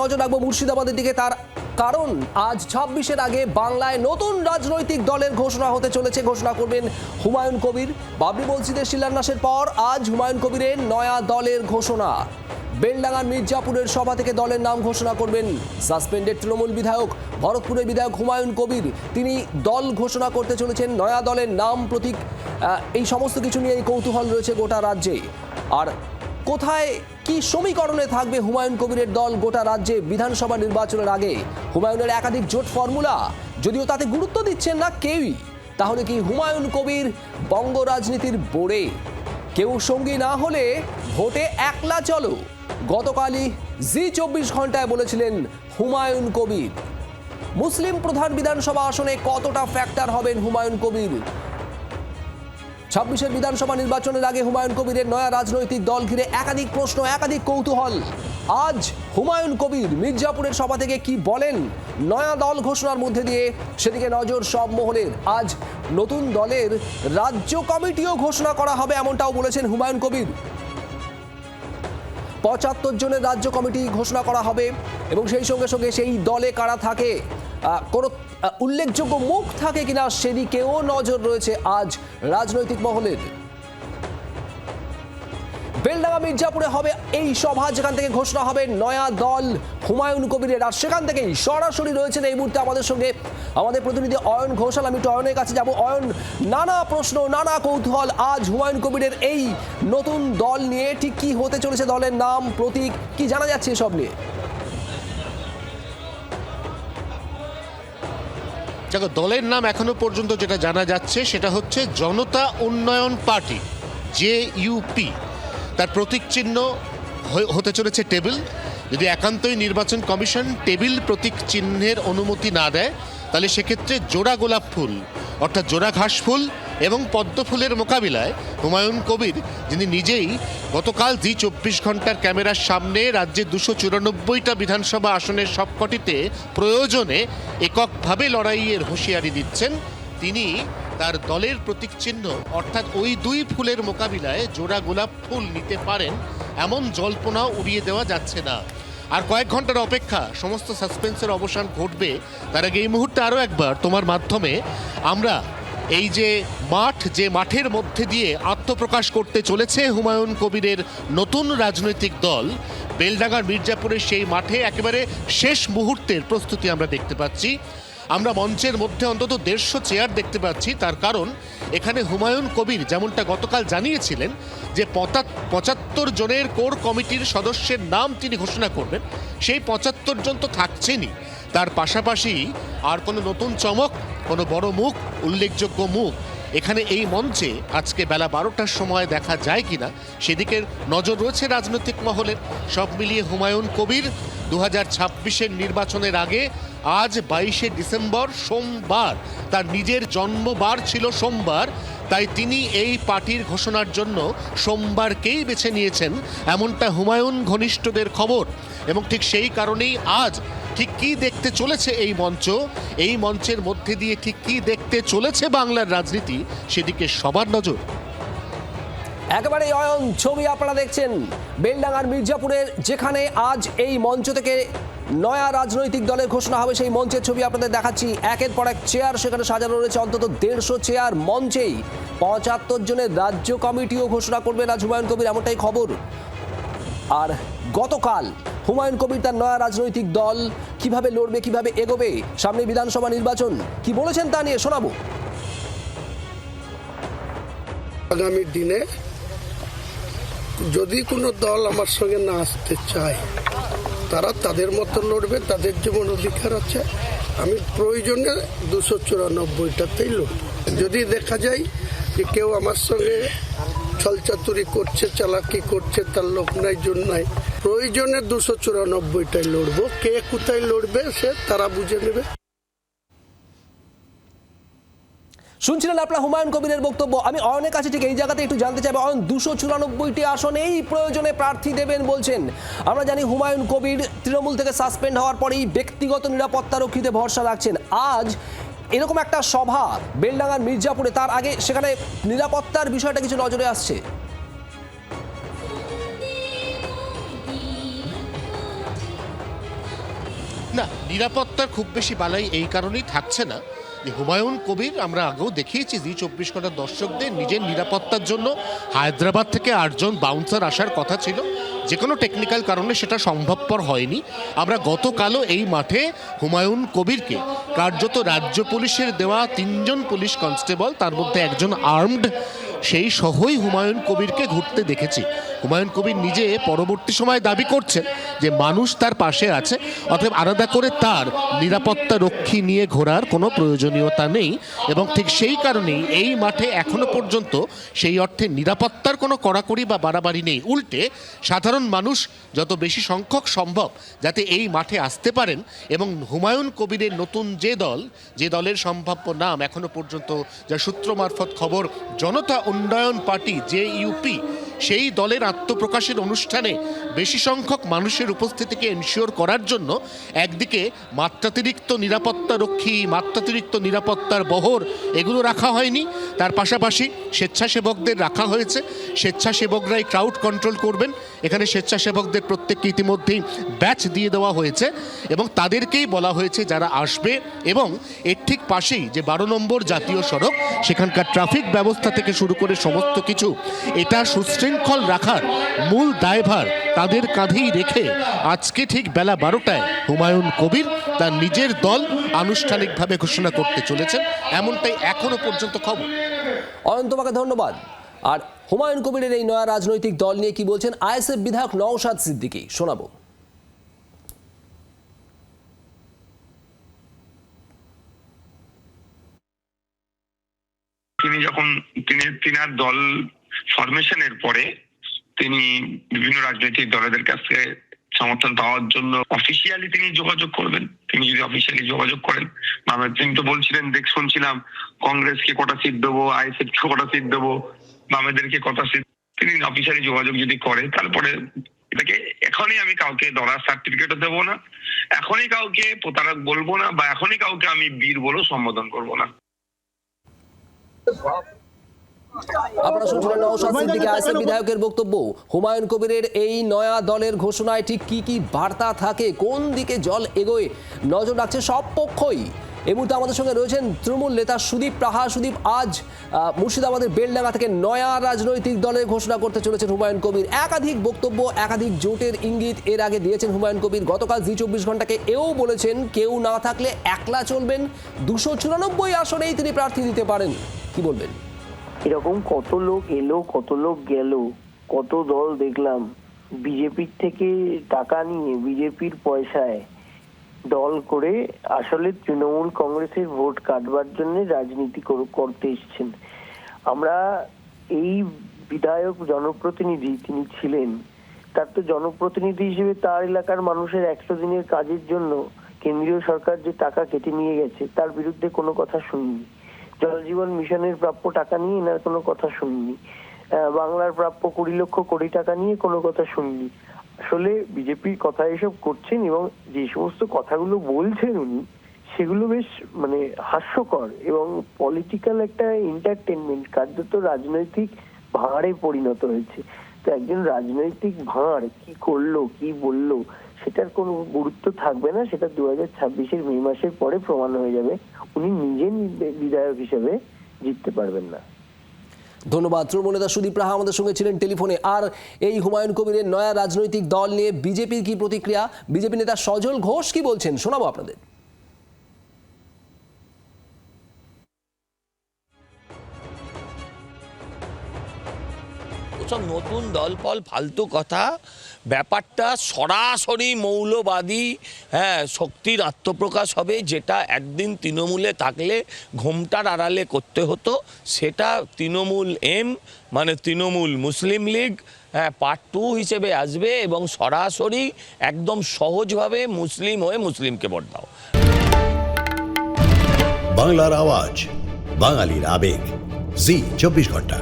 নজর রাখবো মুর্শিদাবাদের দিকে। তার কারণ আজ 26-এর আগে বাংলায় নতুন রাজনৈতিক দলের ঘোষণা হতে চলেছে। ঘোষণা করবেন হুমায়ুন কবির। বাবরি মসজিদের শিলান্যাসের পর আজ হুমায়ুন কবিরের নয়া দলের ঘোষণা। বেলডাঙ্গার মির্জাপুরের সভা থেকে দলের নাম ঘোষণা করবেন সাসপেন্ডেড তৃণমূল বিধায়ক, ভরতপুরের বিধায়ক হুমায়ুন কবির। তিনি দল ঘোষণা করতে চলেছেন। নয়া দলের নাম, প্রতীক, এই সমস্ত কিছু নিয়ে কৌতূহল রয়েছে গোটা রাজ্যে। আর কোথায় কি সমীকরণে থাকবে হুমায়ুন কবিরের দল গোটা রাজ্যে বিধানসভা নির্বাচনের আগে? হুমায়ুনের একাধিক জোট ফর্মুলা, যদিও তাতে গুরুত্ব দিচ্ছেন না কেউই। তাহলে কি হুমায়ুন কবির বঙ্গ রাজনীতির বোড়ে? কেউ সঙ্গী না হলে ভোটে একলা চলো, গতকালই জি24 ঘন্টায় বলেছিলেন হুমায়ুন কবির। মুসলিম প্রধান বিধানসভা আসনে কতটা ফ্যাক্টর হবেন হুমায়ুন কবির? 26-এর বিধানসভা নির্বাচনের আগে হুমায়ুন কবিরের নয়া রাজনৈতিক দল ঘিরে একাধিক প্রশ্ন, একাধিক কৌতূহল। আজ হুমায়ুন কবির মির্জাপুরের সভা থেকে কি বলেন নয়া দল ঘোষণার মধ্যে দিয়ে, সেদিকে নজর সব মহলের। আজ নতুন দলের রাজ্য কমিটিও ঘোষণা করা হবে, এমনটাও বলেছেন হুমায়ুন কবির। 75 জনের রাজ্য কমিটি ঘোষণা করা হবে এবং সেই সঙ্গে সঙ্গে সেই দলে কারা থাকে, কোনো উল্লেখযোগ্য মুখ থাকে কিনা সেদিকেও নজর রয়েছে আজ রাজনৈতিক মহলের। বেলডাঙ্গা মির্জাপুরে হবে এই সভা, যেখান থেকে ঘোষণা হবে নয়া দল হুমায়ুন কবিরের। আর সেখান থেকেই সরাসরি রয়েছেন এই মুহূর্তে আমাদের সঙ্গে আমাদের প্রতিনিধি অয়ন ঘোষাল। আমি একটু অয়নের কাছে যাব। অয়ন, নানা প্রশ্ন, নানা কৌতূহল আজ হুমায়ুন কবিরের এই নতুন দল নিয়ে। ঠিক কি হতে চলেছে, দলের নাম, প্রতীক, কি জানা যাচ্ছে এসব নিয়ে? দেখো, দলের নাম এখনো পর্যন্ত যেটা জানা যাচ্ছে সেটা হচ্ছে জনতা উন্নয়ন পার্টি, JUP। তার প্রতীক চিহ্ন হতে চলেছে টেবিল। যদি একান্তই নির্বাচন কমিশন টেবিল প্রতীক চিহ্নের অনুমতি না দেয়, তাহলে সেক্ষেত্রে জোড়া গোলাপ ফুল অর্থাৎ জোড়া ঘাস ফুল এবং পদ্ম ফুলের মোকাবিলায় হুমায়ুন কবির, যিনি নিজেই গতকাল জি24 ঘন্টার ক্যামেরার সামনে রাজ্যের 294টা বিধানসভা আসনের সবকটিতে প্রয়োজনে এককভাবে লড়াইয়ের হুঁশিয়ারি দিচ্ছেন, তিনি তার দলের প্রতীক চিহ্ন অর্থাৎ ওই দুই ফুলের মোকাবিলায় জোড়া গোলাপ ফুল নিতে পারেন, এমন জল্পনাও উড়িয়ে দেওয়া যাচ্ছে না। আর কয়েক ঘন্টার অপেক্ষা, সমস্ত সাসপেন্সের অবসান ঘটবে। তার আগে এই মুহূর্তে আরও একবার তোমার মাধ্যমে আমরা এই যে মাঠের মধ্যে দিয়ে আত্মপ্রকাশ করতে চলেছে হুমায়ুন কবিরের নতুন রাজনৈতিক দল, বেলডাঙ্গার মির্জাপুরের সেই মাঠে একেবারে শেষ মুহূর্তের প্রস্তুতি আমরা দেখতে পাচ্ছি। আমরা মঞ্চের মধ্যে অন্তত 150 চেয়ার দেখতে পাচ্ছি। তার কারণ এখানে হুমায়ুন কবির যেমনটা গতকাল জানিয়েছিলেন যে 75 জনের কোর কমিটির সদস্যের নাম তিনি ঘোষণা করবেন, সেই 75 জন তো থাকছেনই, তার পাশাপাশি আর কোনো নতুন চমক, কোনো বড় মুখ, উল্লেখযোগ্য মুখ এখানে এই মঞ্চে আজকে বেলা 12টার সময় দেখা যায় কিনা সেদিকের নজর রয়েছে রাজনৈতিক মহলের। সব মিলিয়ে হুমায়ুন কবির 2026-এর নির্বাচনের আগে আজ 22শে ডিসেম্বর সোমবার, তার নিজের জন্মবার ছিল সোমবার, তাই তিনি এই পার্টির ঘোষণার জন্য সোমবারকেই বেছে নিয়েছেন, এমনটা হুমায়ুন ঘনিষ্ঠদের খবর। এবং ঠিক সেই কারণেই আজ ঠিক কী দেখতে চলেছে এই মঞ্চ, এই মঞ্চের মধ্যে দিয়ে ঠিক কী দেখতে চলেছে বাংলার রাজনীতি, সেদিকে সবার নজর। একেবারে অয়ন, ছবি আপনারা দেখছেন বেলডাঙ্গার মির্জাপুরের, যেখানে আজ এই মঞ্চ থেকে নয়া রাজনৈতিক দলের ঘোষণা হবে, সেই মঞ্চের ছবি আপনাদের দেখাচ্ছি। একের পর এক চেয়ার সেখানে সাজানো রয়েছে, অন্তত 150 চেয়ার। মঞ্চেই 75 জনের রাজ্য কমিটিও ঘোষণা করবেন আজ হুমায়ুন কবির, এমনটাই খবর। আর গতকাল হুমায়ুন কবির তার নয়া রাজনৈতিক দল কিভাবে লড়বে, কিভাবে এগোবে, সামনে বিধানসভা নির্বাচন, কি বলেছেন তা নিয়ে শোনাবো। আগামী দিনে যদি কোনো দল আমার সঙ্গে না আসতে চায়, তারা তাদের মতো লড়বে, তাদের যেমন অধিকার আছে। আমি প্রয়োজনে 294টাতেই লড়ব। যদি দেখা যায় যে কেউ আমার সঙ্গে ছলচাতুরি করছে, চালাকি করছে, তার লোক নাই, জোর নাই, প্রয়োজনে 294টাই লড়বো। কে কোথায় লড়বে সে তারা বুঝে নেবে। শুনছিলেন আপনার হুমায়ুন কবিরের বক্তব্য। আমি অয়নের কাছে ঠিক এই জায়গাতে একটু জানতে চাইবো, অয়ন 294টি আসনেই প্রয়োজনে প্রার্থী দেবেন বলছেন। আমরা জানি হুমায়ুন কবির তৃণমূল থেকে সাসপেন্ড হওয়ার পরেই ব্যক্তিগত নিরাপত্তা রক্ষীতে ভরসা রাখছেন। আজ এরকম একটা সভা বেলডাঙ্গার মির্জাপুরে, তার আগে সেখানে নিরাপত্তার বিষয়টা কিছু নজরে আসছে? না, নিরাপত্তার খুব বেশি বালাই এই কারণেই থাকছে না যে হুমায়ুন কবির আমরা আগেও দেখিয়েছি জি24 ঘন্টার দর্শকদের নিজের নিরাপত্তার জন্য হায়দ্রাবাদ থেকে 8 জন বাউন্সার আসার কথা ছিল, যে কোনো টেকনিক্যাল কারণে সেটা সম্ভবপর হয়নি। আমরা গতকালও এই মাঠে হুমায়ুন কবিরকে কার্যত রাজ্য পুলিশের দেওয়া 3 জন পুলিশ কনস্টেবল, তার মধ্যে একজন আর্মড, সেই সহই হুমায়ুন কবিরকে ঘুরতে দেখেছি। হুমায়ুন কবির নিজে পরবর্তী সময় দাবি করছেন যে মানুষ তার পাশে আছে, অতএব আলাদা করে তার নিরাপত্তা রক্ষী নিয়ে ঘোরার কোনো প্রয়োজনীয়তা নেই। এবং ঠিক সেই কারণেই এই মাঠে এখনো পর্যন্ত সেই অর্থে নিরাপত্তার কোনো কড়াকড়ি বা বাড়াবাড়ি নেই। উল্টে সাধারণ মানুষ যত বেশি সংখ্যক সম্ভব যাতে এই মাঠে আসতে পারেন, এবং হুমায়ুন কবিরের নতুন যে দলের সম্ভাব্য নাম এখনো পর্যন্ত যা সূত্র মারফত খবর জনতা উন্নয়ন পার্টি JUP, সেই দলের আত্মপ্রকাশের অনুষ্ঠানে বেশি সংখ্যক মানুষের উপস্থিতিকে এনশিওর করার জন্য একদিকে মাত্রাতিরিক্ত নিরাপত্তা রক্ষী, মাত্রাতিরিক্ত নিরাপত্তার বহর এগুলো রাখা হয়নি, তার পাশাপাশি স্বেচ্ছাসেবকদের রাখা হয়েছে। স্বেচ্ছাসেবকরাই ক্রাউড কন্ট্রোল করবেন। এখানে স্বেচ্ছাসেবকদের প্রত্যেককে ইতিমধ্যেই ব্যাচ দিয়ে দেওয়া হয়েছে এবং তাদেরকেই বলা হয়েছে যারা আসবে। এবং এর ঠিক পাশেই যে 12 নম্বর জাতীয় সড়ক, সেখানকার ট্রাফিক ব্যবস্থা থেকে শুরু করে সমস্ত কিছু এটা সুশৃঙ্খল রাখার মূল দায়ভার তাদের কাঁধেই রেখে আজকে ঠিক বেলা 12টায় হুমায়ুন কবির তার নিজের দল আনুষ্ঠানিকভাবে ঘোষণা করতে চলেছেন, এমনটাই এখনো পর্যন্ত খবর। অয়ন, তোমাকে ধন্যবাদ। আর হুমায়ুন কবিরের এই নয়া রাজনৈতিক দল নিয়ে কি বলছেন আইএসএফ বিধায়ক নওশাদ সিদ্দিকী, শোনাবো। তিনি যখন তিনার দল ফরমেশনের পরে তিনি বিভিন্ন রাজনৈতিক দলের কাছে সমর্থন পাওয়ার জন্য অফিসিয়ালি তিনি যোগাযোগ করবেন। তিনি যদি অফিসিয়ালি যোগাযোগ করেন, তিনি তো বলছিলেন, শুনছিলাম কংগ্রেসকে কটা সিট দেবো, আইএসএফ কে কটা সিট দেবো, বামেদেরকে কটা সিট। তিনি অফিসিয়ালি যোগাযোগ যদি করে, তারপরে এটাকে এখনই আমি কাউকে দরার সার্টিফিকেটও দেবো না, এখনই কাউকে প্রতারক বলবো না, বা এখনই কাউকে আমি বীর বলেও সম্বোধন করবো না। আপনারা শুনছিলেন নওশাদ সিদ্দিকী আইএসএফ বিধায়কের বক্তব্য। হুমায়ুন কবিরের এই নয়া দলের ঘোষণায় ঠিক কি কি বার্তা থাকে, কোন দিকে জল এগোয়, নজর রাখছে সব পক্ষই। এই মুহূর্তে আমাদের সঙ্গে রয়েছেন তৃণমূল নেতা সুদীপ রাহা। সুদীপ, আজ মুর্শিদাবাদের বেলডাঙ্গা থেকে নয়া রাজনৈতিক দলের ঘোষণা করতে চলেছেন হুমায়ুন কবির। একাধিক বক্তব্য, একাধিক জোটের ইঙ্গিত এর আগে দিয়েছেন হুমায়ুন কবির। গতকাল জি24 ঘন্টাকে এও বলেছেন কেউ না থাকলে একলা চলবেন, 294 আসনেই তিনি প্রার্থী দিতে পারেন। কি বলবেন? এরকম কত লোক এলো, কত লোক গেল, কত দল দেখলাম বিজেপির থেকে টাকা নিয়ে, বিজেপির পয়সায় দল করে আসলে তৃণমূল কংগ্রেসের ভোট কাটবার জন্য রাজনীতি করতে এসেছেন। আমরা এই বিধায়ক জনপ্রতিনিধি তিনি ছিলেন, তার তো জনপ্রতিনিধি হিসেবে তার এলাকার মানুষের 100 দিনের কাজের জন্য কেন্দ্রীয় সরকার যে টাকা কেটে নিয়ে গেছে তার বিরুদ্ধে কোনো কথা শুনিনি। জল জীবন মিশনের প্রাপ্য টাকা নিয়ে এনার কোনো কথা শুনিনি। বাংলার প্রাপ্য 20 লক্ষ কোটি টাকা নিয়ে কোনো কথা শুনিনি। আসলে বিজেপির কথা এসব করছেন এবং যে সমস্ত কথাগুলো বলছেন উনি, সেগুলো বেশ হাস্যকর এবং পলিটিক্যাল একটা এন্টারটেনমেন্ট, কার্যত রাজনৈতিক ভাঁড়ে পরিণত হয়েছে। তো একজন রাজনৈতিক ভাঁড় কি করলো, কি বললো, সেটার কোনো গুরুত্ব থাকবে না। সেটা 2026-এর মে মাসের পরে প্রমাণ হয়ে যাবে। উনি নিজে বিধায়ক হিসেবে জিততে পারবেন না। ধন্যবাদ। তৃণমূল নেতা সুদীপ রাহা আমাদের সঙ্গে ছিলেন টেলিফোনে। আর এই হুমায়ুন কবিরের নয়া রাজনৈতিক দল নিয়ে বিজেপির কি প্রতিক্রিয়া, বিজেপি নেতা সজল ঘোষ কি বলছেন, শোনাবো আপনাদের। সব নতুন দলফল ফালতু কথা, ব্যাপারটা সরাসরি মৌলবাদী শক্তির আত্মপ্রকাশ হবে, যেটা একদিন তৃণমূলে থাকলে ঘোমটার আড়ালে করতে হতো। সেটা তৃণমূল মানে তৃণমূল মুসলিম লীগ পার্ট 2 হিসেবে আসবে এবং সরাসরি একদম সহজভাবে মুসলিম হয়ে মুসলিমকে ভোট দাও। বাংলার আওয়াজ, বাঙালির আবেগ, জি 24 ঘন্টা।